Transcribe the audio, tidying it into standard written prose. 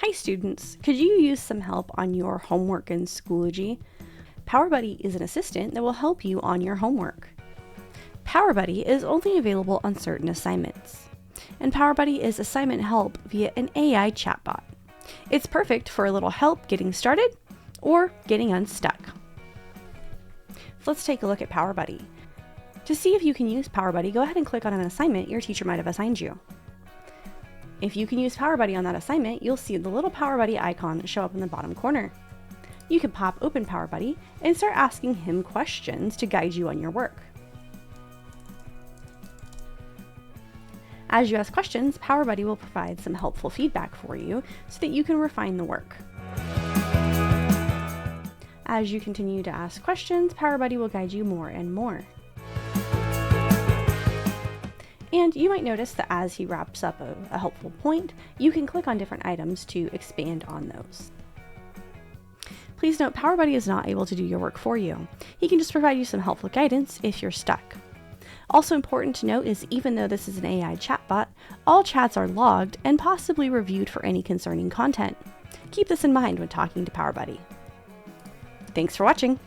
Hi students, could you use some help on your homework in Schoology? PowerBuddy is an assistant that will help you on your homework. PowerBuddy is only available on certain assignments, and PowerBuddy is assignment help via an AI chatbot. It's perfect for a little help getting started or getting unstuck. Let's take a look at PowerBuddy. To see if you can use PowerBuddy, go ahead and click on an assignment your teacher might have assigned you. If you can use PowerBuddy on that assignment, you'll see the little PowerBuddy icon show up in the bottom corner. You can pop open PowerBuddy and start asking him questions to guide you on your work. As you ask questions, PowerBuddy will provide some helpful feedback for you so that you can refine the work. As you continue to ask questions, PowerBuddy will guide you more and more. And you might notice that as he wraps up a helpful point, you can click on different items to expand on those. Please note, PowerBuddy is not able to do your work for you. He can just provide you some helpful guidance if you're stuck. Also important to note is even though this is an AI chatbot, all chats are logged and possibly reviewed for any concerning content. Keep this in mind when talking to PowerBuddy. Thanks for watching.